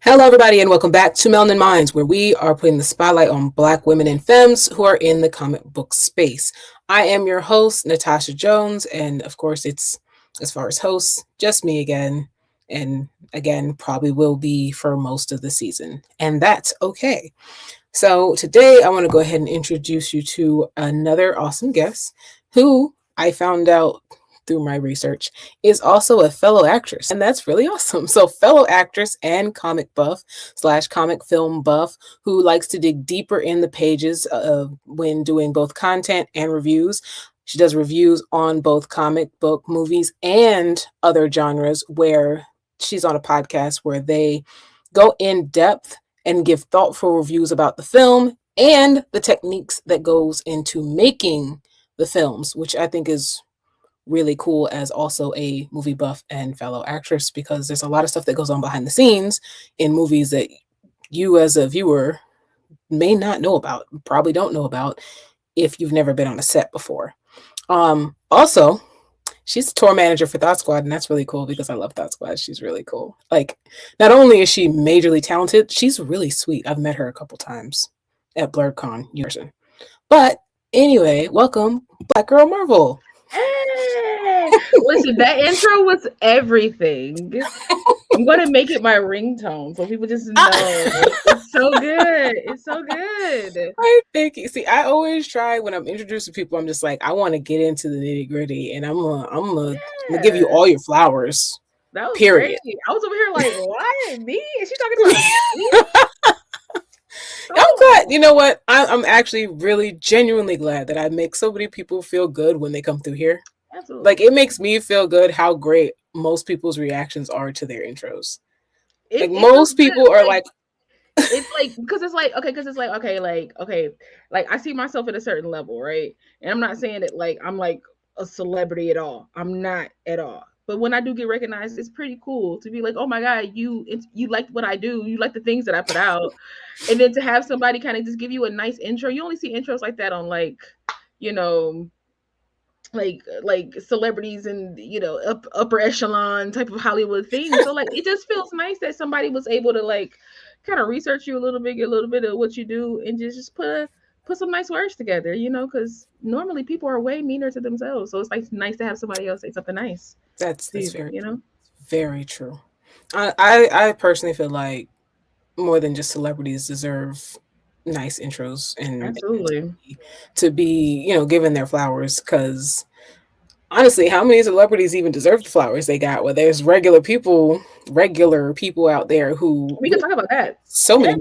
Hello, everybody, and welcome back to Melanin Minds, where we are putting the spotlight on Black women and femmes who are in the comic book space. I am your host, Natasha Jones, and of course, it's as far as hosts, just me again, and again, probably will be for most of the season, and that's okay. So, today I want to go ahead and introduce you to another awesome guest who I found out through my research is also a fellow actress, and that's really awesome. So, fellow actress and comic buff slash comic film buff who likes to dig deeper in the pages when doing both content and reviews. She does reviews on both comic book, movies, and other genres where she's on a podcast where they go in depth and give thoughtful reviews about the film and the techniques that goes into making the films, which I think is really cool as also a movie buff and fellow actress, because there's a lot of stuff that goes on behind the scenes in movies that you as a viewer may not know about, probably don't know about if you've never been on a set before. Also, she's the tour manager for Thot Squad, and that's really cool because I love Thot Squad. She's really cool. Like, not only is she majorly talented, she's really sweet. I've met her a couple times at BlurredCon in person. But anyway, welcome, Black Girl Marvel. Hey! Listen, that intro was everything. I'm gonna make it my ringtone so people just know. It's so good. It's so good. I think see, I always try when I'm introducing people, I'm just like, I want to get into the nitty-gritty, and I'm gonna give you all your flowers. That was period. Great. I was over here like, why me? Is she talking about me? I'm glad. You know what? I'm actually really genuinely glad that I make so many people feel good when they come through here. Absolutely. Like, it makes me feel good how great most people's reactions are to their intros. Like, most people are like, it's like, because it's like, okay, like I see myself at a certain level, right? And I'm not saying that like I'm like a celebrity at all. I'm not at all. But when I do get recognized, it's pretty cool to be like, oh my God, you like what I do, you like the things that I put out, and then to have somebody kind of just give you a nice intro. You only see intros like that on like, you know, like celebrities and upper echelon type of Hollywood things. So like it just feels nice that somebody was able to like kind of research you a little bit, get a little bit of what you do, and just put some nice words together, because normally people are way meaner to themselves. So it's like nice to have somebody else say something nice. That's very true. I personally feel like more than just celebrities deserve nice intros and absolutely to be given their flowers, because honestly, how many celebrities even deserve the flowers they got? Well, there's regular people out there who we can talk about that. So many.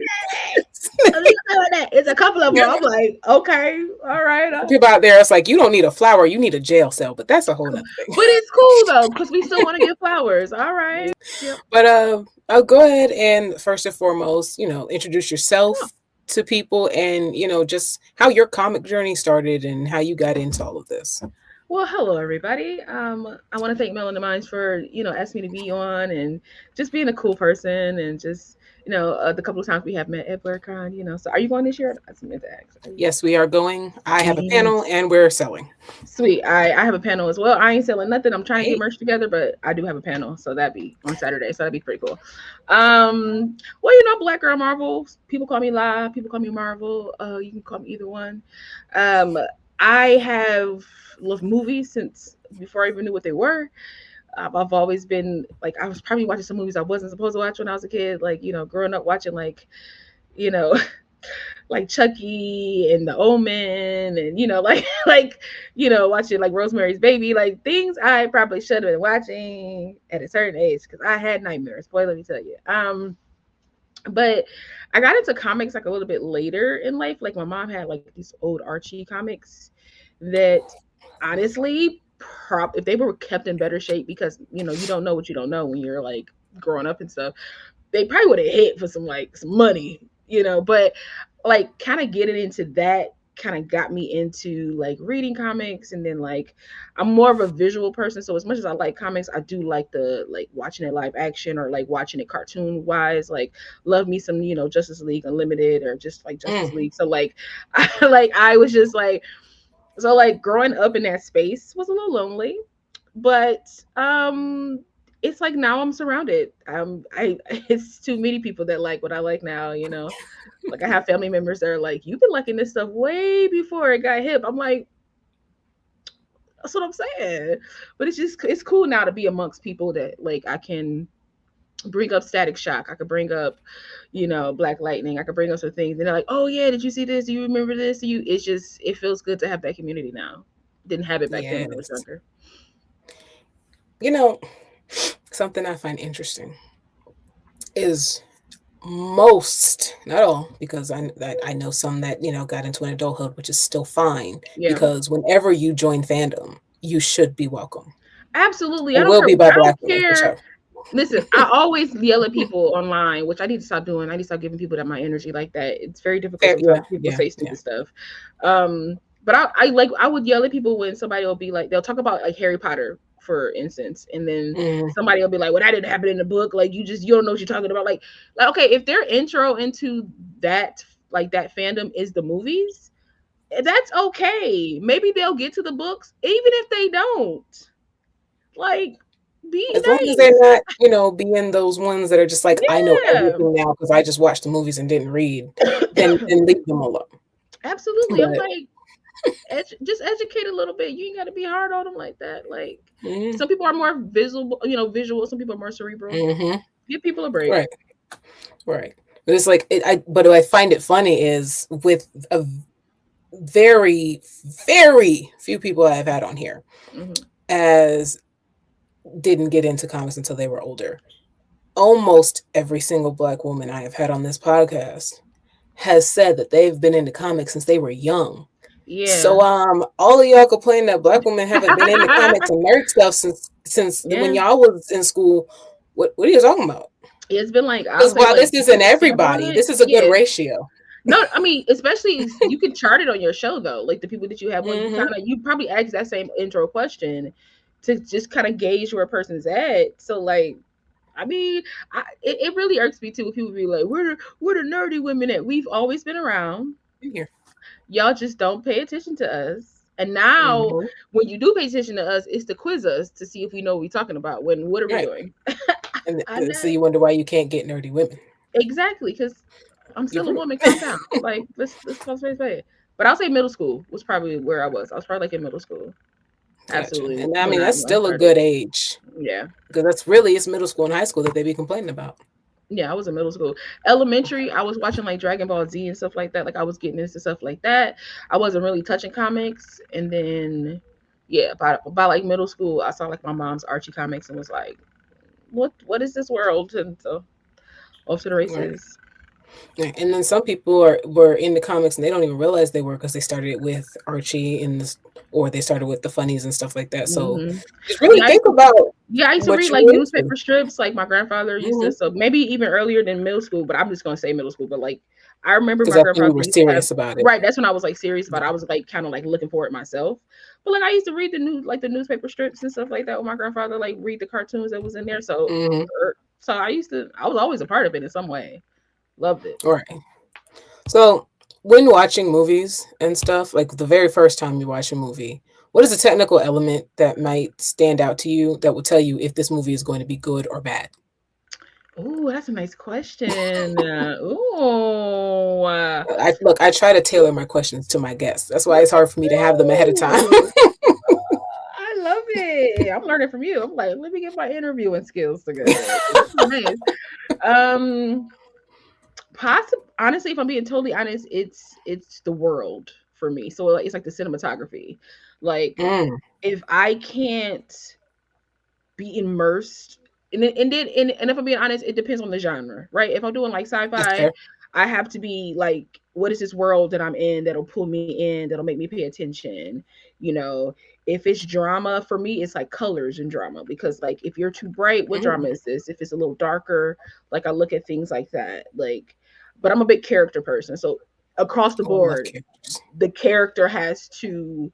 It's a couple of them. I'm like, okay, all right. People out there, it's like, you don't need a flower, you need a jail cell, but that's a whole nother thing. But it's cool though, because we still want to give flowers. All right. Yep. But I'll go ahead and first and foremost, introduce yourself to people, and just how your comic journey started and how you got into all of this. Well, hello everybody. I want to thank Melanin Minds for asking me to be on and just being a cool person, and just the couple of times we have met at BlurredCon. So are you going this year? I meant to ask. Yes, we are going. I have a panel and we're selling. Sweet. I have a panel as well. I ain't selling nothing. I'm trying to get merch together, but I do have a panel, so that'd be on Saturday. So that'd be pretty cool. Well, Black Girl Marvel. People call me La. People call me Marvel. You can call me either one. I have loved movies since before I even knew what they were. I've always been like, I was probably watching some movies I wasn't supposed to watch when I was a kid. Like, growing up watching like, like Chucky and The Omen, and watching like Rosemary's Baby, like things I probably should have been watching at a certain age because I had nightmares. Boy, let me tell you. But I got into comics like a little bit later in life. Like my mom had like these old Archie comics that honestly, if they were kept in better shape, because you don't know what you don't know when you're like growing up and stuff, they probably would have hit for some money, but like kind of getting into that kind of got me into like reading comics. And then like I'm more of a visual person, so as much as I like comics, I do like the like watching it live action or like watching it cartoon wise. Like love me some Justice League Unlimited or just like Justice League. So like I was just like, so like growing up in that space was a little lonely, but it's like now I'm surrounded. I it's too many people that like what I like now, you know. Like I have family members that are like, you've been liking this stuff way before it got hip. I'm like, that's what I'm saying. But it's just it's cool now to be amongst people that like I can bring up Static Shock. I could bring up, you know, Black Lightning. I could bring up some things. And they're like, oh yeah, did you see this? Do you remember this? You it's just it feels good to have that community now. Didn't have it back then when I was Yes. younger. You know, something I find interesting is most, not all, because I know some that got into an adulthood, which is still fine. Yeah. Because whenever you join fandom, you should be welcome, Absolutely. I and don't will care. be by I don't Black women for care. sure. Listen, I always yell at people online, which I need to stop doing. I need to stop giving people that my energy like that. It's very difficult Fair, sometimes. yeah, People yeah, say yeah. stupid stuff. But I like I would yell at people when somebody will be like they'll talk about like Harry Potter, for instance, and then Mm, somebody will be like, "Well, that didn't happen in the book. Like you don't know what you're talking about." Like okay, if their intro into that like that fandom is the movies, that's okay. Maybe they'll get to the books, even if they don't. Like, be as long as they're nice. not, being those ones that are just like, I know Yeah. everything now because I just watched the movies and didn't read, then leave them alone. Absolutely. I'm But like, just educate a little bit. You ain't got to be hard on them like that. Like, mm, some people are more visible, visual. Some people are more cerebral. hmm Give people a break. right, right. But it's like but what I find it funny is with a very, very few people I've had on here Hmm. as didn't get into comics until they were older. Almost every single Black woman I have had on this podcast has said that they've been into comics since they were young. Yeah. So all of y'all complain that Black women haven't been into comics and nerd stuff since when Yeah. y'all was in school. What are you talking about? It's been like, I'll Because say, while like, this isn't people sample on everybody, it. this is a good Yeah. ratio. No, I mean, especially you can chart it on your show though. Like the people that you have on, Hmm. you probably ask that same intro question to just kind of gauge where a person's at. So like, I mean, it really irks me too when people be like, where the nerdy women at? We've always been around. Here. Y'all just don't pay attention to us. And now, Hmm. when you do pay attention to us, it's to quiz us to see if we know what we're talking about. When what are we Right. doing? And I know so you wonder why you can't get nerdy women. exactly because I'm You're still a rude. woman. Calm down. Like let's call space spade. But I'll say middle school was probably where I was. I was probably like in middle school. Gotcha. Absolutely And I when mean, that's I still a started. good age Yeah. because that's really it's middle school and high school that they be complaining about. Yeah, I was in middle school. Elementary, I was watching like Dragon Ball Z and stuff like that. Like I was getting into stuff like that. I wasn't really touching comics. And then yeah, by like middle school, I saw like my mom's Archie comics and was like, what is this world? And so off to the Right. races. Yeah, and then some people were in the comics and they don't even realize they were because they started it with Archie in this, or they started with the funnies and stuff like that. So Hmm. just really Yeah, think about yeah, I used to what read like you're into. newspaper strips. Like my grandfather used to, Hmm. so maybe even earlier than middle school. But I'm just gonna say middle school. But like, I remember Because my that's when you grandfather were used to have. serious about it. Right, that's when I was like serious about. Yeah. It. I was like kind of like looking for it myself. But like I used to read the newspaper strips and stuff like that with my grandfather. Like read the cartoons that was in there. Hmm. So I was always a part of it in some way. Loved it. All right. So when watching movies and stuff, like the very first time you watch a movie, what is a technical element that might stand out to you that will tell you if this movie is going to be good or bad? Ooh, that's a nice question. Ooh. I try to tailor my questions to my guests. That's why it's hard for me to have them ahead of time. Ooh. I love it. I'm learning from you. I'm like, let me get my interviewing skills together. This is nice. Um, honestly, if I'm being totally honest, it's the world for me. So like, it's like the cinematography. Like, Mm, if I can't be immersed, and if I'm being honest, it depends on the genre, right? If I'm doing like that's sci-fi, fair. I have to be like, what is this world that I'm in that'll pull me in, that'll make me pay attention, you know? If it's drama, for me, it's like colors and drama because like if you're too bright, what Mm. drama is this? If it's a little darker, like I look at things like that. Like, but I'm a big character person, so across the Oh, I love board, characters. the character has to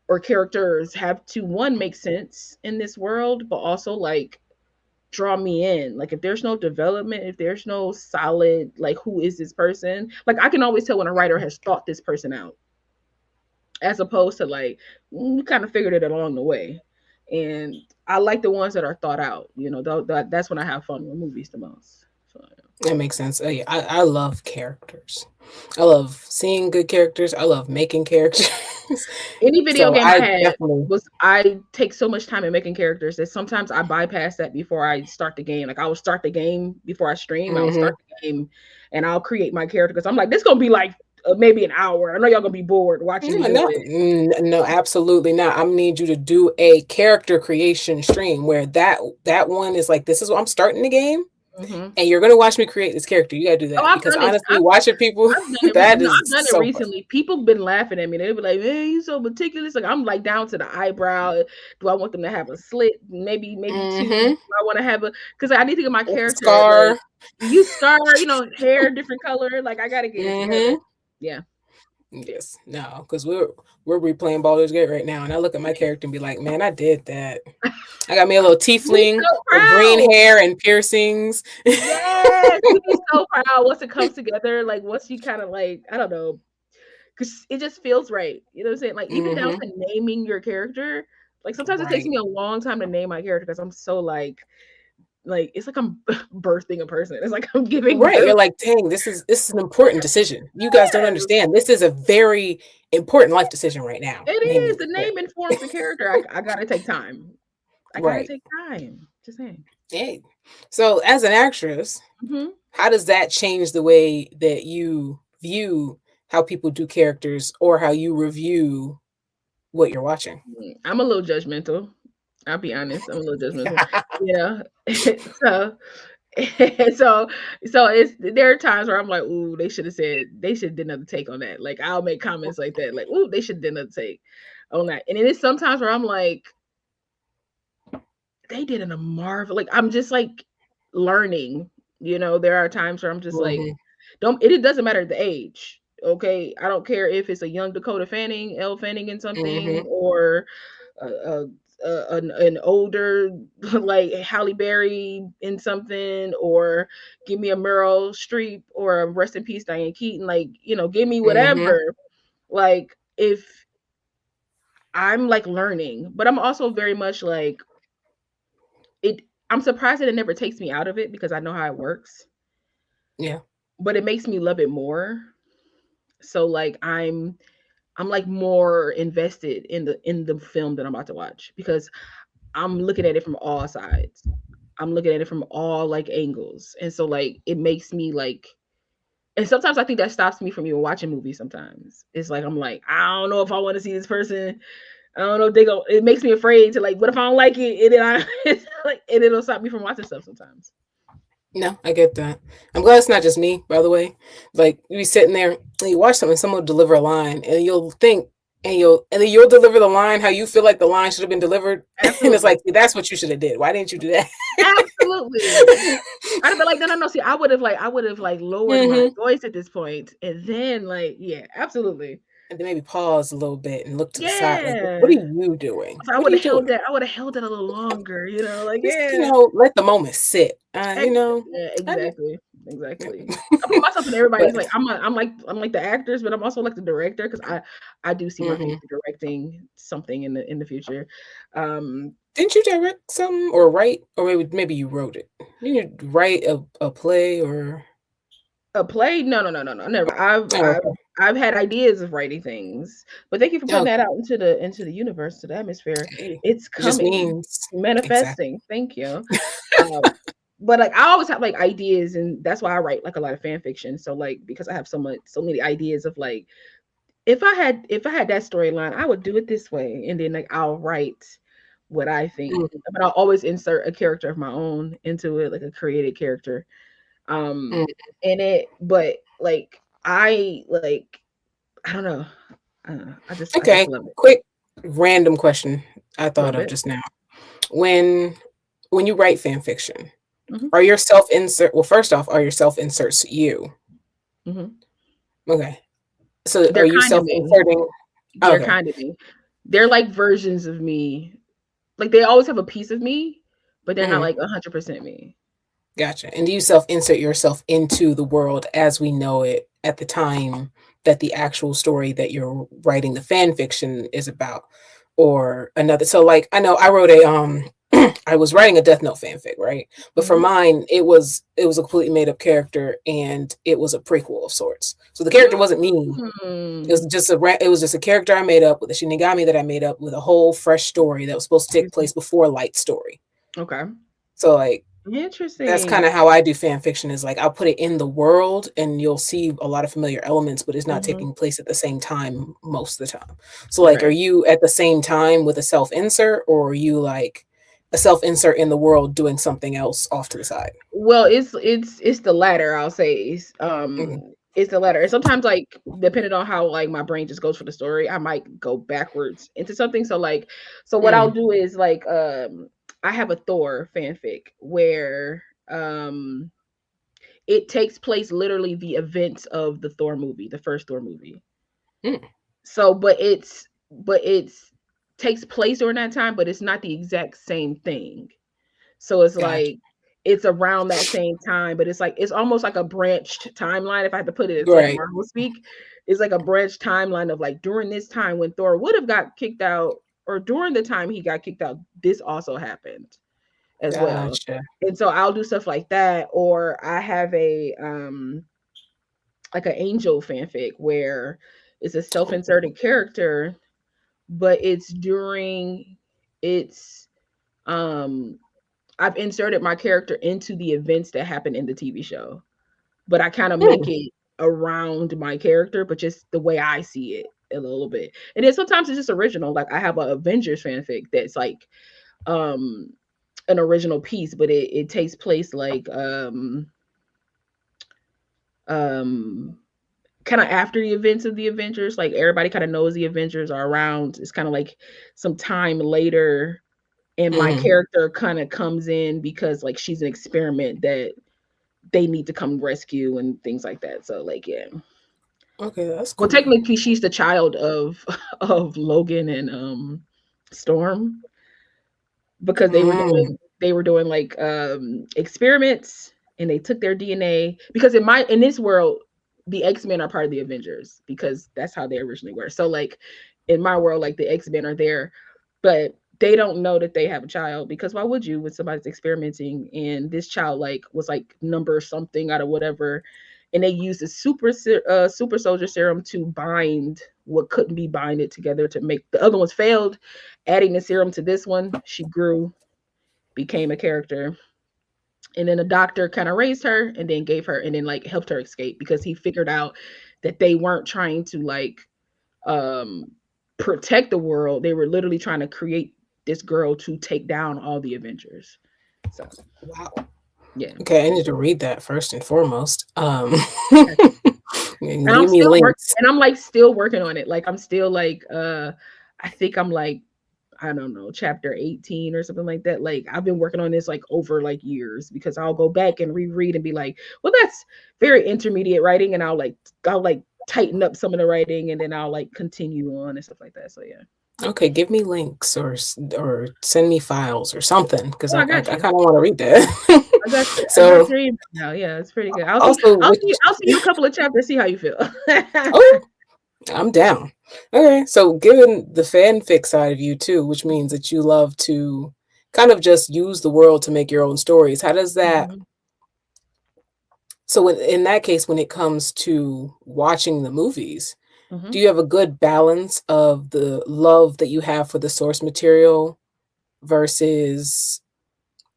or characters have to one make sense in this world, but also like draw me in. Like if there's no development, if there's no solid like who is this person? Like I can always tell when a writer has thought this person out as opposed to like you kind of figured it along the way. And I like the ones that are thought out. That's when I have fun with movies the most. So That makes sense. Oh, yeah, I love characters. I love seeing good characters. I love making characters. any video So game I I had definitely. was I take so much time in making characters that sometimes I bypass that before I start the game. Like I will start the game before I stream. I will Mm-hmm. start the game and I'll create my character because I'm like, this gonna be like maybe an hour. I know y'all gonna be bored watching me No, do no, it. no, absolutely not. I need you to do a character creation stream where that one is like, this is what I'm starting the game, Hmm. and you're gonna watch me create this character. You gotta do Oh, that because honestly, I've watching people I've done it. that No, is I've done it so fun. recently. People been laughing at me. They be like, "Man, you so meticulous." Like I'm like down to the eyebrow. Do I want them to have a slit? Maybe two. Do Mm-hmm. I want to have a? Because I need to get my With the character like scar. you scar. Hair different color. Like I gotta get it together. Mm-hmm. Yeah. Yes, no, because we're replaying Baldur's Gate right now, and I look at my character and be like, man, I did that. I got me a little You be tiefling so with green proud. hair and piercings. Yes, you be so proud once it comes together. Like once you kind of like I don't know, because it just feels right. You know what I'm saying? Like even down Mm-hmm. to naming your character. Like sometimes it takes Right. me a long time to name my character because I'm so like it's like I'm birthing a person. It's like I'm giving Right. birth. You're like, dang, this is an important decision. You guys don't Yes, understand. This is a very important life decision right now. it Naming is. the The character. name informs the character. I gotta take time. I gotta Right. take time. Just saying. Hey. So as an actress, Hmm. how does that change the way that you view how people do characters or how you review what you're watching? I'm a little judgmental. I'll be honest. I'm a little judgmental. You know. so so it's there are times where I'm like, ooh, they should have did another take on that. Like I'll make comments like that, like, ooh, they should did another take on that. And it is sometimes where I'm like, they did a marvel. Like I'm just like learning. There are times where I'm just like, Hmm. don't it doesn't matter the age. Okay. I don't care if it's a young Dakota Fanning, Elle Fanning in something, Hmm. or a, an older like Halle Berry in something, or give me a Meryl Streep or a rest in peace Diane Keaton. Like, give me Hmm. whatever. Like if I'm like learning, but I'm also very much like it. I'm surprised that it never takes me out of it because I know how it works, Yeah. but it makes me love it more. So like I'm like more invested in the film that I'm about to watch because I'm looking at it from all sides. I'm looking at it from all like angles. And so like it makes me like and sometimes I think that stops me from even watching movies sometimes. It's like I'm like, I don't know if I want to see this person. I don't know if they go it makes me afraid to like what if I don't like it and then I it's like and it'll stop me from watching stuff sometimes. No, I get that. I'm glad it's not just me, by the way. Like you be sitting there and you watch something, someone will deliver a line, and you'll think, and then you'll deliver the line how you feel like the line should have been delivered, and it's Absolutely. like that's what you should have did. Why didn't you do that? Absolutely. I'd have been like, no, no, no. See, I would have like lowered my Hmm. voice at this point, and then like, yeah, absolutely, And then maybe pause a little bit and look to the side, like, what are yeah. you doing? So I What are would you have doing? held that. I would have held it a little longer, like, Just yeah, let the moment sit. ex- yeah, I know. exactly, exactly. I put myself in everybody's But like, I'm like the actors, but I'm also like the director because I do see my hmm, future directing something in the future. Um, didn't you direct something or write, or maybe you wrote it? Didn't you write a play or? A play? No, no, no, no, no. Never. Oh, okay. I've had ideas of writing things, but thank you for putting that Okay. out into the universe, to the atmosphere. Hey, It's it just coming, means exactly. manifesting. Thank you. Um, but like I always have like ideas, and that's why I write like a lot of fan fiction. So like because I have so many ideas of like if I had that storyline, I would do it this way, and then like I'll write what I think, Mhm, but I'll always insert a character of my own into it, like a created character. um mm. in it, but like I don't know. I just Okay. love it. Quick random question I thought Love of it. just now. When when you write fan fiction, Hmm. are your self insert well first off, are your self inserts you? Hmm. Okay. So are They're you kind of self me. inserting? They're Okay. kind of me. They're like versions of me. Like they always have a piece of me, but they're not Hmm. like 100% me. Gotcha. And do you self insert yourself into the world as we know it at the time that the actual story that you're writing the fan fiction is about? Or another, so like I know I wrote a I was writing a Death Note fanfic, right? But for Mm-hmm. mine, it was a completely made up character, and it was a prequel of sorts. So the character wasn't me. It was Mm. just it was just a character I made up with a Shinigami that I made up with a whole fresh story that was supposed to take place before Light's story. Okay. So like that's kind Interesting. of how I do fan fiction is like I'll put it in the world and you'll see a lot of familiar elements, but it's not Mm-hmm. taking place at the same time most of the time. So like are Right. you at the same time with a self insert, or are you like a self insert in the world doing something else off to the side? Well, it's the latter. I'll say Mhm. it's the latter. And sometimes, like, depending on how like my brain just goes for the story, I might go backwards into something. So like, so what I'll Mm, do is like, I have a Thor fanfic where it takes place literally the events of the Thor movie, the first Thor movie. mm, So, but it's takes place during that time, but it's not the exact same thing. So it's gotcha. like it's around that same time, but it's like it's almost like a branched timeline. If I had to put it, it's like Right. Marvel speak. It's like a branched timeline of like during this time when Thor would have got kicked out, or during the time he got kicked out, this also happened as well. Gotcha. And so I'll do stuff like that, or I have a like an angel fanfic where it's a self-inserted character, but it's during it's um I've inserted my character into the events that happen in the TV show, but I kind of make Mm, it around my character, but just the way I see it a little bit. And then sometimes it's just original. Like I have a Avengers fanfic that's like um an original piece, but it takes place like um kind of after the events of the Avengers. Like everybody kind of knows the Avengers are around. It's kind of like some time later, and my mhm. character kind of comes in because like she's an experiment that they need to come rescue and things like that. So like yeah. Okay, that's Well, cool. technically she's the child of of Logan and Storm, because Mm, they were doing like experiments, and they took their DNA because in this world the X-Men are part of the Avengers because that's how they originally were. So like in my world, like the X-Men are there, but they don't know that they have a child, because why would you when somebody's experimenting, and this child like was like number something out of whatever, and they used a super soldier serum to bind what couldn't be binded together to make the other ones failed. Adding the serum to this one, she grew, became a character, and then a doctor kind of raised her and then gave her and then like helped her escape because he figured out that they weren't trying to like um protect the world. They were literally trying to create this girl to take down all the Avengers. So wow. yeah. Okay, I need to read that first and foremost. And And I'm give me still work links. and I'm like still working on it. Like I'm still like I think I'm like, I don't know, chapter 18 or something like that. Like I've been working on this like over like years, because I'll go back and reread and be like, well, that's very intermediate writing, and I'll like tighten up some of the writing, and then I'll like continue on and stuff like that. So yeah. Okay, give me links or send me files or something because Oh, I I I, got I you. kind of want to read that. I got you. I got So your email now. Yeah, it's pretty good. I'll see. also, I'll see. which I'll see you a couple of chapters. See how you feel. oh, I'm down. Okay, so given the fanfic side of you too, which means that you love to kind of just use the world to make your own stories. How does that? Mhm, So in that case, when it comes to watching the movies, do mhm. you have a good balance of the love that you have for the source material versus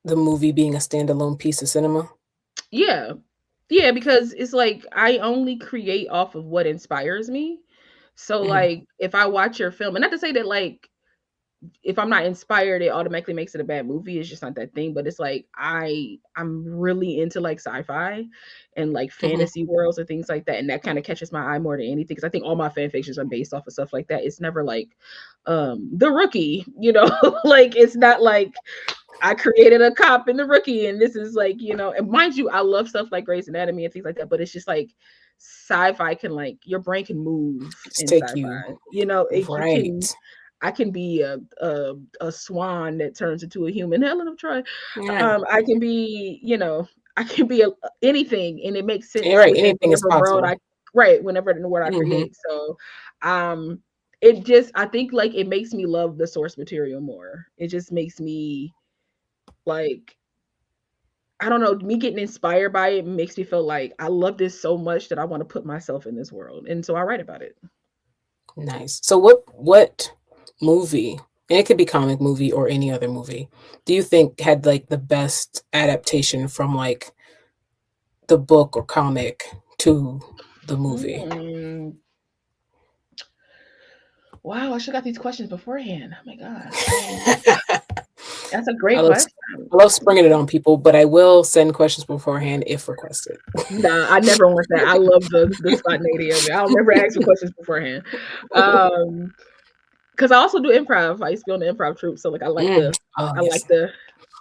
the movie being a standalone piece of cinema? Yeah. Yeah, because it's like I only create off of what inspires me. So Mhm. like if I watch your film, and not to say that like if I'm not inspired, it automatically makes it a bad movie. It's just not that thing. But it's like I'm really into like sci-fi and like Mhm. fantasy worlds and things like that. And that kind of catches my eye more than anything. Cause I think all my fan fictions are based off of stuff like that. It's never like the rookie, like it's not like I created a cop in the rookie, and this is like, and mind you, I love stuff like Grey's Anatomy and things like that, but it's just like sci-fi can like your brain can move Just in take sci-fi. you If you can right. I can be a swan that turns into a human, Helen of Troy. Right. I can be, I can be anything, and it makes You're sense right. within Anything is whatever world possible. whenever in the world I Mhm. create. So, um, it just I think like it makes me love the source material more. It just makes me Like, I don't know, me getting inspired by it makes me feel like I love this so much that I want to put myself in this world. And so I write about it. Nice. So what movie, and it could be comic movie or any other movie, do you think had like the best adaptation from like the book or comic to the movie? Hmm. Wow, I should have got these questions beforehand. Oh my God. That's a I great love question. I love springing it on people, but I will send questions beforehand if requested. Nah, I never want that. I love the spontaneity of it. I'll never ask for questions beforehand. Um, because I also do improv. I used to be on the improv troupe, so like Oh I like yes. the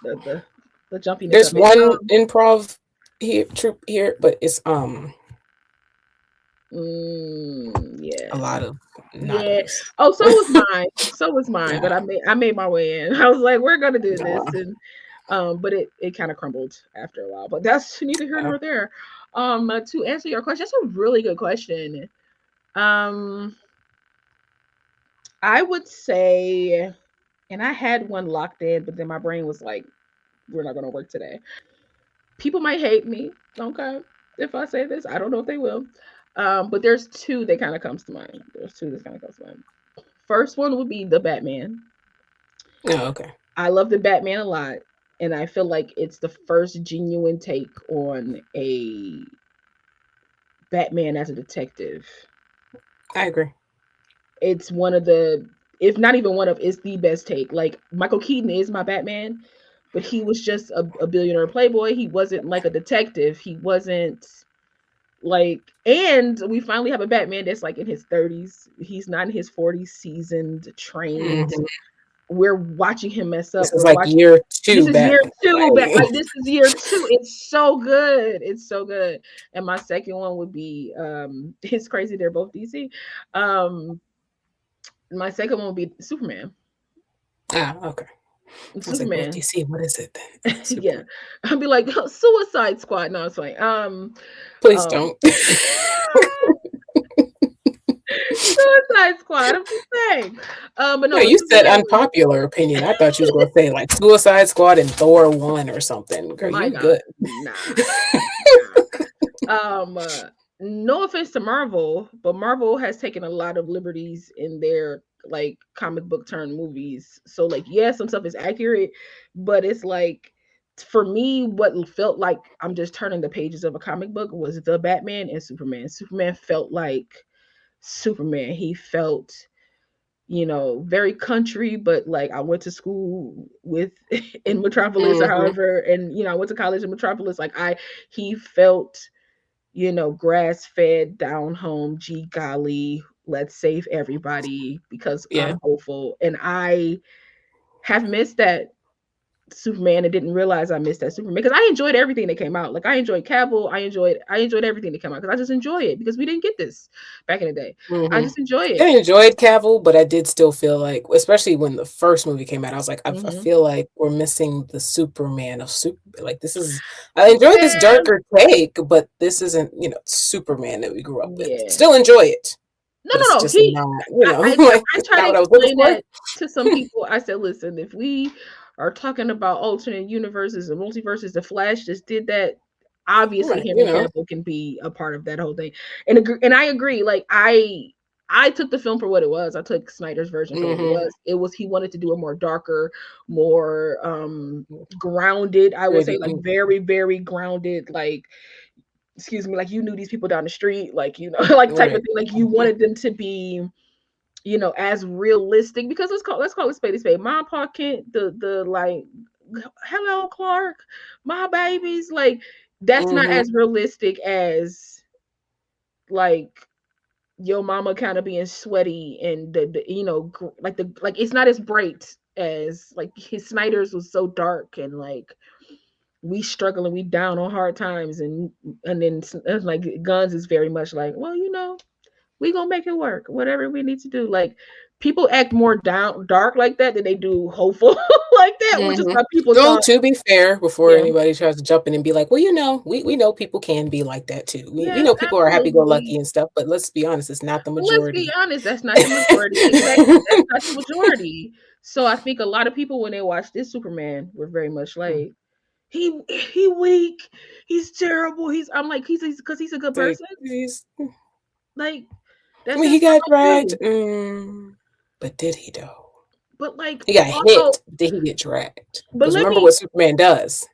the the jumpiness There's of it. one improv here troupe here, but it's a Yeah. lot of not Yeah. us. Oh, so was mine. So was mine. Yeah. But I made my way in. I was like, we're gonna do this, Uh, and but it kind of crumbled after a while. But that's neither here yeah. nor there. To answer your question, that's a really good question. Um, I would say, and I had one locked in, but then my brain was like, we're not gonna work today. People might hate me, okay, if I say this. I don't know if they will. But there's two that kind of comes to mind. There's two that kind of comes to mind. First one would be the Batman. Oh, okay. I love the Batman a lot, and I feel like it's the first genuine take on a Batman as a detective. I agree. It's one of the, if not even one of, it's the best take. Like, Michael Keaton is my Batman, but he was just a billionaire playboy. He wasn't like a detective. He wasn't like, and we finally have a Batman that's like in his 30s. He's not in his 40s, seasoned, trained. Mhm. We're watching him mess up. This is We're like watching. year This 2 is year Batman. two. Like, Like, this is year two. It's so good. It's so good. And my second one would be it's crazy. They're both DC. Um, my second one would be Superman. okay. I was like, both Superman. DC. What is it then? Yeah. Superman. I'd be like, Suicide Squad. No, it's like Please um don't. Suicide Squad. I'm just saying. But No, no, but you said Superman was, unpopular opinion. I thought you was gonna say like Suicide Squad and Thor 1 or something. Girl, my you God, good. nah. Um, uh, no offense to Marvel, but Marvel has taken a lot of liberties in their like comic book turn movies. So like, yeah, some stuff is accurate, but it's like, for me, what felt like I'm just turning the pages of a comic book was the Batman and Superman. Superman felt like Superman. He felt, very country, but like, I went to school with in Metropolis or Mhm. however, and I went to college in Metropolis. Like, he felt, grass fed, down home, gee golly, let's save everybody because Yeah. I'm hopeful. And I have missed that Superman and didn't realize I missed that Superman because I enjoyed everything that came out. Like, I enjoyed Cavill, I enjoyed everything that came out because I just enjoy it because we didn't get this back in the day. I Mhm. just enjoy I it. enjoyed Cavill, but I did still feel like, especially when the first movie came out, I was like, I Hmm. feel like we're missing the Superman of super. Like this is, I enjoyed this Yeah, darker take, but this isn't, Superman that we grew up with. yeah. Still enjoy it, No, but it's no, no. just not, like I it's try to not what I was looking explain for. that to some people. I said, listen, if we are talking about alternate universes and multiverses, the Flash just did that. Obviously, Right, Henry Cavill can be a part of that whole thing, and I agree. Like, I took the film for what it was. I took Snyder's version for what it Mhm. was. It was, he wanted to do a more darker, more grounded. I would say, Gritty. like, very very grounded. Like, excuse me, like, you knew these people down the street, like, like, type of Right. thing. Like, you wanted them to be, as realistic, because let's call it spade a spade. My Pa Kent, the like, hello Clark, my babies, like, that's not Mhm. as realistic as, like, your mama kind of being sweaty and the like, it's not as bright as, like, his Snyder's was so dark and like, we struggling, we down on hard times, and then like, Guns is very much like, well, we gonna make it work, whatever we need to do. Like, people act more down dark like that than they do hopeful like that, which is Mhm. why people Though, thought, to be fair, before yeah, anybody tries to jump in and be like, "Well, we know people can be like that too." We yes, know people are absolutely. happy-go-lucky and stuff, but let's be honest, it's not the But let's be majority. honest, that's not the majority. Exactly, that's not the majority. So I think a lot of people when they watch this Superman were very much Mm. like he weak, he's terrible. I'm like he's because he's a good Like, person. he's, Like I that's mean, just he got not dragged, true. but did he though? But like He got also, hit. Did he get dragged? but Because let remember me what Superman does,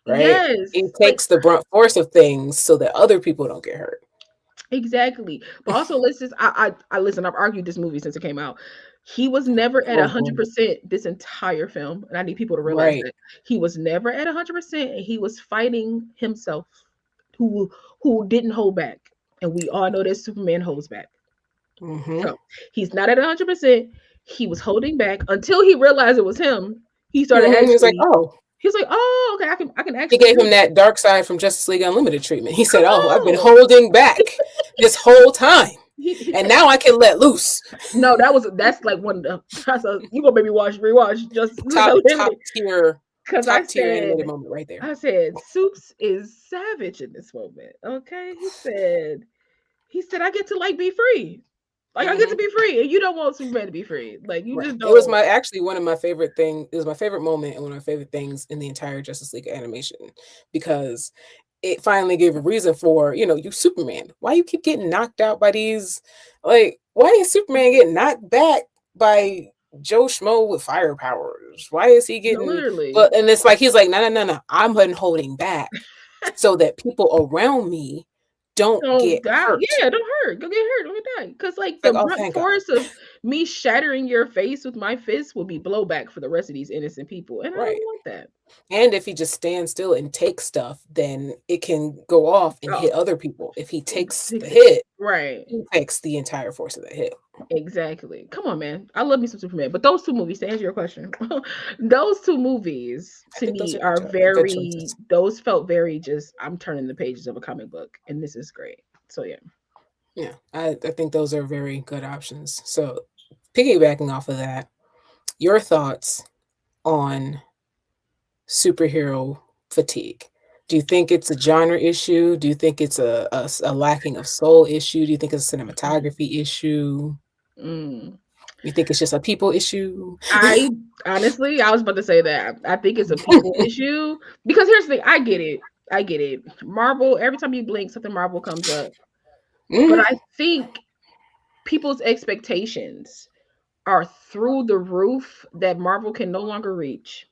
right? yes, He like takes the brunt force of things so that other people don't get hurt. exactly. But also, listen, I listen. I've argued this movie since it came out. He was never at a hundred Mhm. percent this entire film, and I need people to realize Right. that he was never at 100%, and he was fighting himself, who didn't hold back, and we all know that Superman holds back. Mm-hmm. So he's not at 100%. He was holding back until he realized it was him. He started Mm-hmm. He was like, actually. oh, He was like, "Oh, okay, I can he actually gave him do. that dark side from Justice League Unlimited treatment. He Come said, oh, I've been on." holding back this whole time, He and now I can let loose. no, that's like one of the that's a you gonna maybe rewatch just League Top Unlimited top tier because top tier animated moment right there. I said Soups is savage in this moment. Okay, he said I get to like be free. Like I get to Mm-hmm. be free, and you don't want Superman to be free. Like you Right. just It was don't. my actually one of my favorite thing. It was my favorite moment and one of my favorite things in the entire Justice League animation because it finally gave a reason for, you Superman. Why you keep getting knocked out by these, like, why is Superman getting knocked back by Joe Schmo with fire powers? Why is he No, getting, literally. but and it's like he's like, no, no, no, no. I'm been holding back so that people around me don't Don't get die. hurt. Yeah, don't hurt. Don't get hurt. Don't get die. Because like It's like, the oh, brunt thank God. force of me shattering your face with my fist will be blowback for the rest of these innocent people, and I don't Right. want that. And if he just stands still and takes stuff, then it can go off and Oh, hit other people. If he takes the ex- hit, right. he takes the entire force of the hit. Exactly. Come on, man. I love me some Superman. But those two movies, to answer your question, those two movies I to think those me are are good very, choices. those felt very just, I'm turning the pages of a comic book, and this is great. So, yeah. Yeah, I think those are very good options. So, piggybacking off of that, your thoughts on superhero fatigue. Do you think it's a genre issue? Do you think it's a lacking of soul issue? Do you think it's a cinematography issue? Mm. You think it's just a people issue? I honestly, I was about to say that. I think it's a people issue because here's the thing I get it. I get it. Marvel, every time you blink, something Marvel comes up. But Mhm. I think people's expectations are through the roof that Marvel can no longer reach.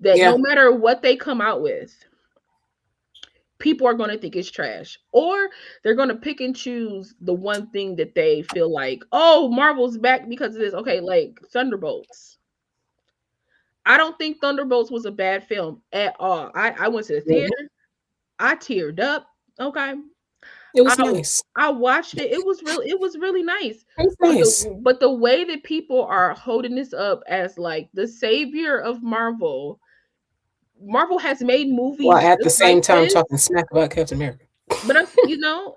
That no Yeah. matter what they come out with, people are going to think it's trash. Or they're going to pick and choose the one thing that they feel like, oh, Marvel's back because of this. Okay, like Thunderbolts. I don't think Thunderbolts was a bad film at all. I went to the Mhm. theater. I teared up. Okay. It I was nice. I watched it. It was really nice. It was But nice. the way that people are holding this up as like the savior of Marvel, Marvel has made While movies at the just like same time this. talking smack about Captain America. But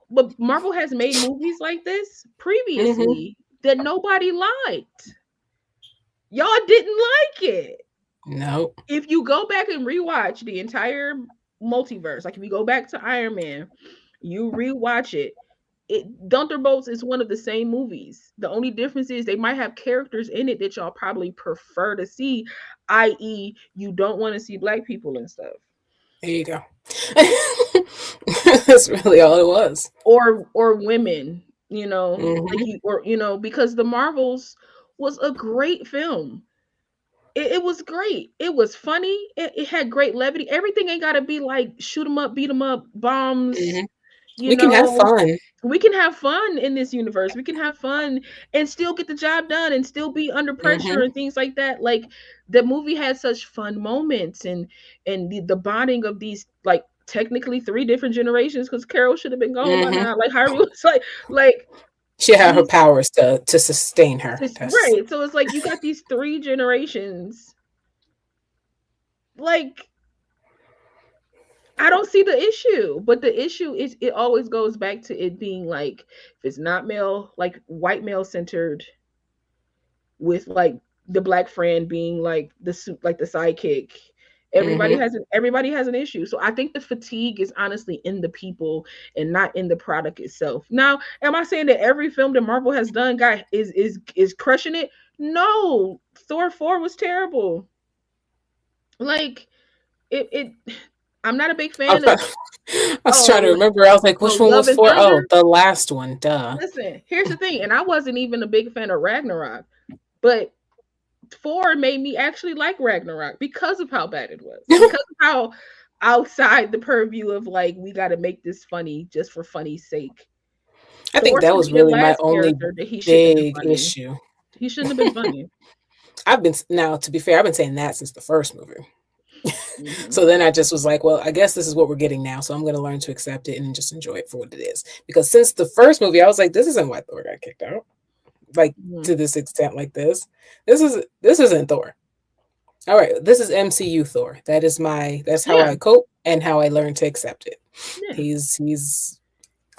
but Marvel has made movies like this Mhm. previously that nobody liked. Y'all didn't like it. Nope. If you go back and rewatch the entire multiverse, like if you go back to Iron Man, you rewatch it. Thunderbolts is one of the same movies. The only difference is they might have characters in it that y'all probably prefer to see, i.e., you don't want to see black people and stuff, There you go. That's really all it was. or women, like Mhm. because the Marvels was a great film. It was great. It was funny. It had great levity. Everything ain't gotta be like shoot 'em up, beat 'em up, bombs. Mhm. You We can have know, fun. we can have fun in this universe. We can have fun and still get the job done and still be under pressure Mhm. and things like that. Like the movie had such fun moments and the bonding of these like technically three different generations because Carol should have been gone by Mhm. now. Like Harvey was like She had her these powers to sustain her. That's right. So it's like you got these three generations. Like I don't see the issue, but the issue is it always goes back to it being like if it's not male, like white male centered, with like the black friend being like like the sidekick. mhm. Everybody has an issue. So I think the fatigue is honestly in the people and not in the product itself. Now, am I saying that every film that Marvel has done guy is crushing it? No, Thor 4 was terrible. Like it I'm not a big I was, fan trying, of I was trying to oh remember. I was like, which one Love was and for? Thunder. Oh, the last one. Duh. Listen, here's the thing, and I wasn't even a big fan of Ragnarok, but 4 made me actually like Ragnarok because of how bad it was. Because of how outside the purview of like we got to make this funny just for funny's sake. I think Thor that should was be the really my last only character that he shouldn't have been big funny. issue. He shouldn't have been funny. I've been now, to be fair, I've been saying that since the first movie. Hmm. So then I just was like, well, I guess this is what we're getting now. So I'm going to learn to accept it and just enjoy it for what it is. Because since the first movie, I was like, this isn't why Thor got kicked out. Like Hmm. to this extent, like this. This isn't Thor. All right, this is MCU Thor. That's how Yeah, I cope and how I learn to accept it. yeah. He's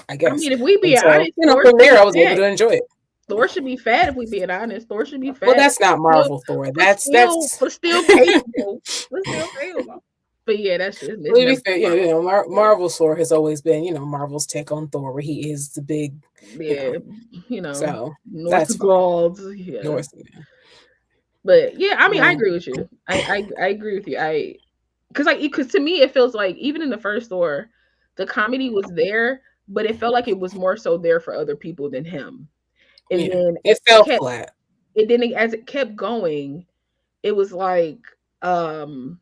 I I guess. mean, if we And being so, honest, Thor from should there be I was able fat. to enjoy it. Thor should be fat. If we being honest, Thor should be Well, fat. that's not Still, Marvel Thor. but That's still payable. But still payable. But yeah, that's just it's well, to be never fair, yeah, Marvel. Yeah, Marvel's Thor has always been, Marvel's take on Thor, where he is the big, you know. yeah, So North that's fine. Gods. Yeah, North, yeah. but yeah, I mean, I Um, agree with you. I agree with you. Because to me, it feels like even in the first Thor, the comedy was there, but it felt like it was more so there for other people than him. And yeah, then it it fell kept, flat. as it kept going, it was like um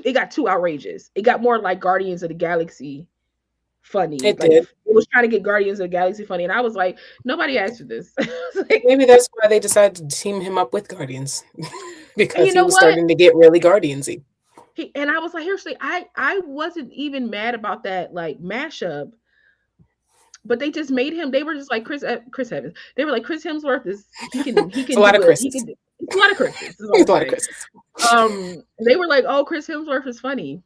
it got too outrageous. It got more like Guardians of the Galaxy funny. It Like did. it was trying to get Guardians of the Galaxy funny, and I was like, nobody asked for this. Like, Maybe that's why they decided to team him up with Guardians and because you he know was what? starting to get really Guardiansy. And I was like, seriously, I wasn't even mad about that like mashup, but they just made him. They were just like Chris Evans. They were like Chris Hemsworth is he It's a can lot do of it. He Chris's. can. It's a lot of Chris's. Is all It's I'm a lot of saying. Chris's. They were like, oh, Chris Hemsworth is funny.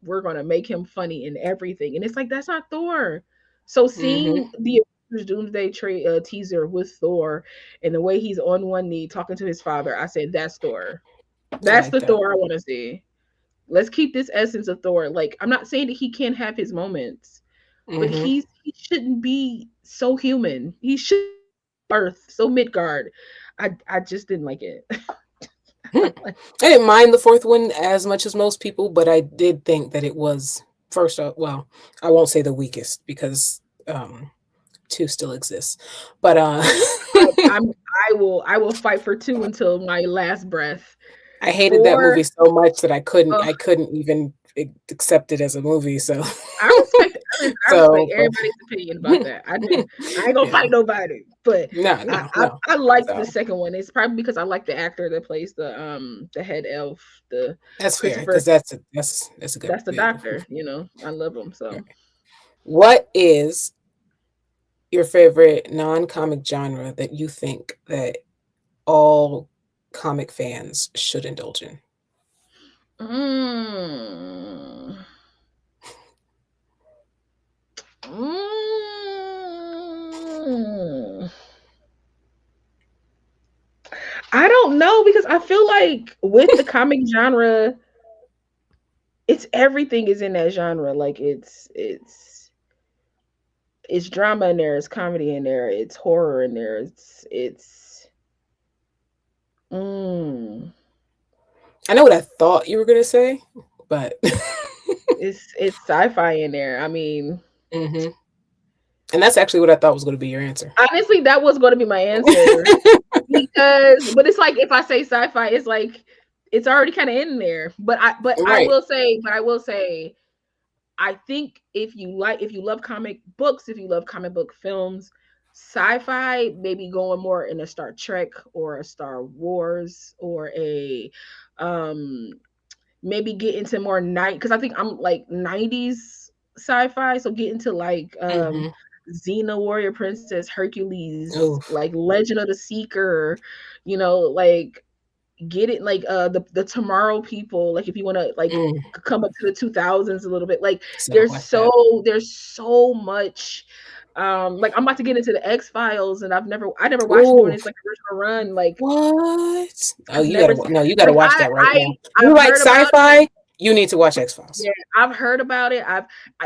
We're gonna make him funny in everything, and it's like that's not Thor. So Hmm. seeing the Doomsday teaser with Thor and the way he's on one knee talking to his father, I said that's Thor. I That's like the that. Thor I want to see. Let's keep this essence of Thor. Like I'm not saying that he can't have his moments, but Hmm. he shouldn't be so human. He should Earth so Midgard. I just didn't like it. Hmm. I didn't mind the fourth one as much as most people, but I did think that it was first. Well, I won't say the weakest because two still exists, but I'm I will fight for two until my last breath. I hated that Four, movie so much that ugh, I couldn't even accept it as a movie. So, I respect so, everybody's opinion about that. I ain't gonna yeah, fight nobody, but no, no, no. I liked the So second one. It's probably because I like the actor that plays the head elf, the that's fair Christopher. because that's a good, That's the yeah. doctor. I love him so. What is your favorite non-comic genre that you think that all comic fans should indulge in? Mm. Mm. I don't know because I feel like with the comic genre, it's everything is in that genre. Like it's drama in there, it's comedy in there, it's horror in there, it's mm, I know what I thought you were gonna say, but it's sci-fi in there. I mean, hmm, and that's actually what I thought was going to be your answer. honestly, that was going to be my answer but it's like if I say sci-fi, it's like it's already kind of in there. Right. But I will say I think if you love comic books, if you love comic book films, sci-fi maybe going more in a Star Trek or a Star Wars or a um maybe get into more night because I think I'm like 90s sci-fi, so get into like Hmm. Xena Warrior Princess, Hercules, Oh. like Legend of the Seeker, like get it like the Tomorrow People, like if you want to like Mm. come up to the 2000s a little bit, like Sound like that. there's so much like I'm about to get into the X-Files and I never watched it during Ooh. its like original run, like What? Oh, I've never you gotta like watch that right now. You I've like heard about it. sci-fi? You need to watch X Files. Yeah, I've heard about it.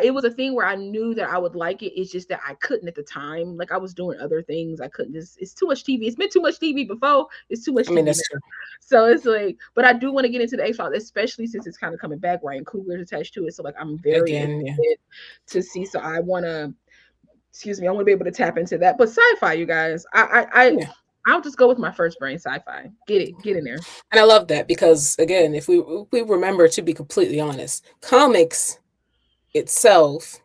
It was a thing where I knew that I would like it. It's just that I couldn't at the time. Like I was doing other things. I couldn't just it's too much TV. It's been too much TV before. It's too much I mean, TV that's now. true. So it's like, but I do want to get into the X Files, especially since it's kind of coming back. Ryan Coogler's attached to it. So like I'm very Again, yeah, interested to see. So I wanna excuse me, I want to be able to tap into that. But sci-fi, you guys. yeah. I'll just go with my first brain sci-fi. Get it, get in there. And I love that because again, if we remember, to be completely honest, comics itself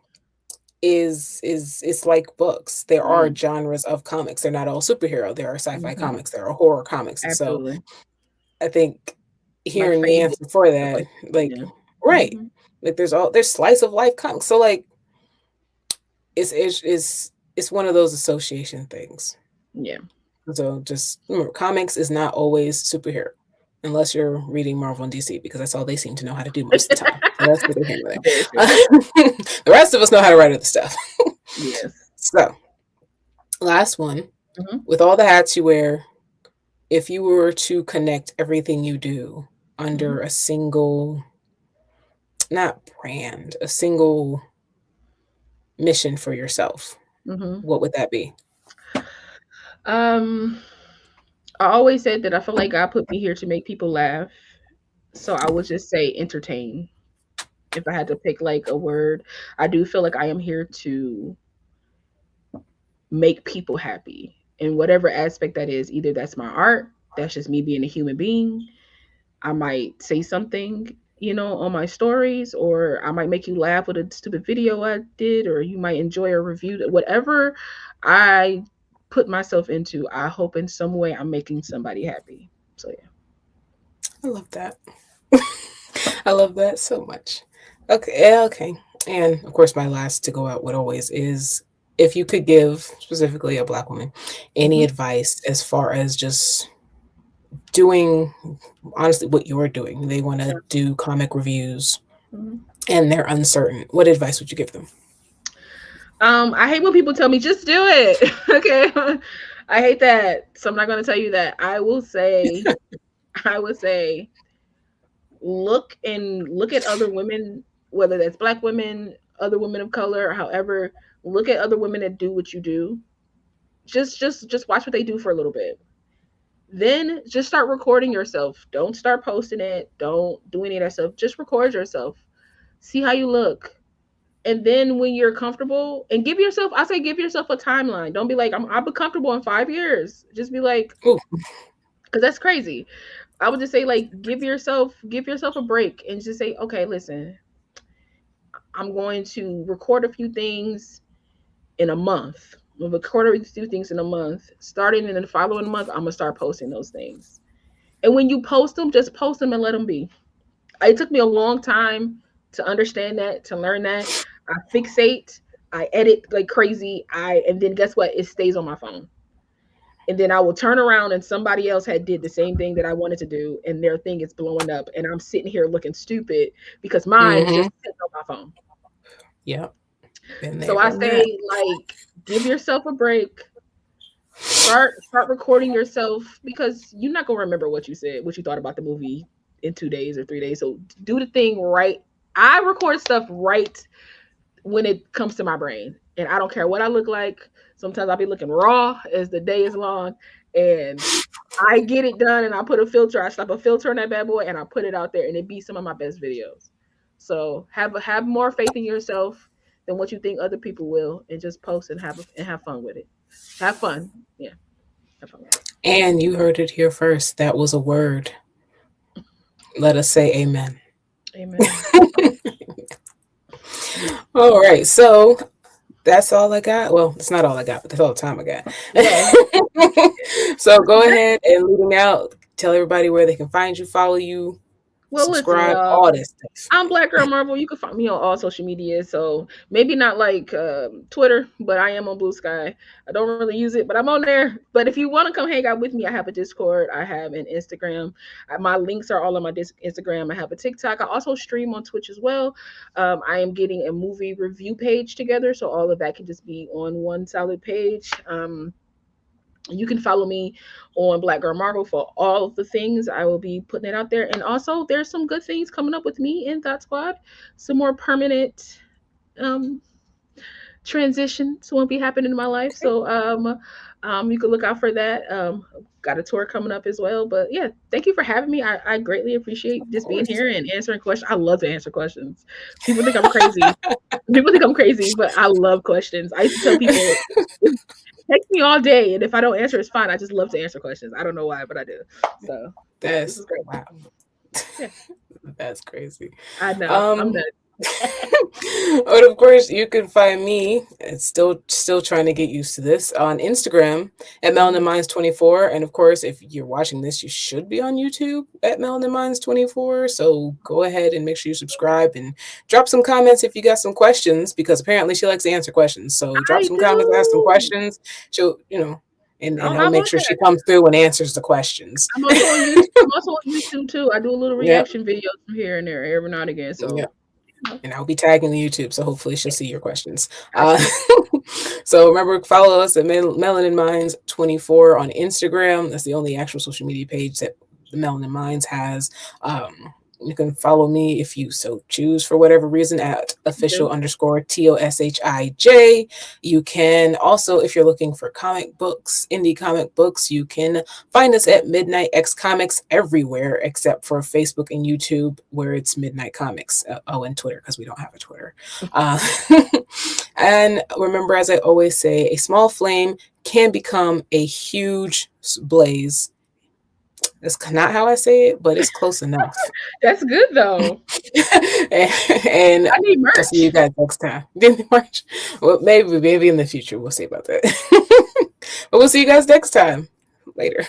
is it's like books. There are Mm, genres of comics. They're not all superhero. There are sci-fi mhm. comics. There are horror comics. And so Absolutely. I think Like hearing the Fable, answer for stuff that, like like, yeah. right, Hmm. like there's slice of life comics. So like it's one of those association things. Yeah. So just remember, comics is not always superhero, unless you're reading Marvel and DC, because that's all they seem to know how to do most of the time. So that's what they handle Very there. true. The rest of us know how to write other stuff. Yes. So last one, Mhm, with all the hats you wear, if you were to connect everything you do mhm, under a single, not brand, a single mission for yourself, mhm. what would that be? Um, I always said that I feel like God put me here to make people laugh, so I would just say entertain. If I had to pick like a word, I do feel like I am here to make people happy in whatever aspect that is. Either that's my art, that's just me being a human being. I might say something, on my stories, or I might make you laugh with a stupid video I did, or you might enjoy a review. Whatever I put myself into, I hope in some way I'm making somebody happy. So yeah. I love that. I love that so much. Okay, yeah, okay. And of course, my last to go out would always is, if you could give specifically a Black woman any Hmm. advice as far as just doing honestly what you're doing. They want to Yeah. do comic reviews Mhm. and they're uncertain. What advice would you give them? I hate when people tell me just do it. Okay. I hate that. So I'm not gonna tell you that. I would say look at other women, whether that's black women, other women of color, however, look at other women that do what you do. Just watch what they do for a little bit. Then just start recording yourself. Don't start posting it. Don't do any of that stuff. Just record yourself. See how you look. And then when you're comfortable, and I say give yourself a timeline. Don't be like, I'll be comfortable in 5 years. Just be like, Ooh, because that's crazy. I would just say like give yourself a break and just say, okay, listen, I'm going to record a few things in a month. I'm gonna record a few things in a month. Starting in the following month, I'm gonna start posting those things. And when you post them, just post them and let them be. It took me a long time to understand that, to learn that. I fixate, I edit like crazy. And then guess what? It stays on my phone. And then I will turn around and somebody else had did the same thing that I wanted to do, and their thing is blowing up, and I'm sitting here looking stupid because mine is mm-hmm. just sitting on my phone. Yep. Been So there, I done that. say, like, give yourself a break. Start recording yourself because you're not gonna remember what you said, what you thought about the movie in 2 days or 3 days. So do the thing right. I record stuff right when it comes to my brain, and I don't care what I look like. Sometimes I'll be looking raw as the day is long, and I get it done, and I put a filter. I slap a filter on that bad boy, and I put it out there, and it be some of my best videos. So have more faith in yourself than what you think other people will, and just post and have fun with it. Have fun, yeah, have fun with it. And you heard it here first. That was a word. Let us say amen. Amen. All right. So that's all I got. Well, it's not all I got, but that's all the time I Right. got. So go ahead and leading out. Tell everybody where they can find you, follow you, Well, listen, subscribe, y'all. all this stuff. I'm Black Girl Marvel. You can find me on all social media. So maybe not like Twitter, but I am on Blue Sky. I don't really use it, but I'm on there. But if you want to come hang out with me, I have a Discord. I have an Instagram. My links are all on my Instagram. I have a TikTok. I also stream on Twitch as well. I am getting a movie review page together, so all of that can just be on one solid page. You can follow me on Black Girl Marvel for all of the things. I will be putting it out there. And also, there's some good things coming up with me in Thot Squad. Some more permanent um, transitions won't be happening in my life. So you can look out for that. Got a tour coming up as well. But yeah, thank you for having me. I greatly appreciate Of just being course. here and answering questions. I love to answer questions. People think I'm crazy. People think I'm crazy, but I love questions. I used to tell people, text me all day, and if I don't answer, it's fine. I just love to answer questions. I don't know why, but I do. So this That's is great. wow. Yeah, That's crazy. I know. I'm Um, done. but of course, you can find me. It's still trying to get used to this on Instagram at Mhm. Melanin Minds 24, and of course, if you're watching this, you should be on YouTube at Melanin Minds 24. So go ahead and make sure you subscribe and drop some comments if you got some questions, because apparently she likes to answer questions. So drop I some comments, ask some do. questions. She'll and I'll I'm make on sure there. she comes through and answers the questions. I'm also on YouTube. I'm also on YouTube too. I do a little Yep. reaction videos from here and there every now and again. So Yep. you know, And I'll be tagging the YouTube, so hopefully she'll see your questions. got you. So remember, follow us at Melanin Minds 24 on Instagram. That's the only actual social media page that the Melanin Minds has. You can follow me if you so choose for whatever reason at Do. official_TOSHIJ. You can also, if you're looking for comic books, indie comic books, you can find us at Midnight X Comics everywhere except for Facebook and YouTube, where it's Midnight Comics. And Twitter, because we don't have a Twitter. Uh, and remember, as I always say, a small flame can become a huge blaze. That's not how I say it, but it's close enough. That's good though. and I need I'll see you merch. guys next time. March. Well, maybe in the future we'll see about that. But we'll see you guys next time. Later.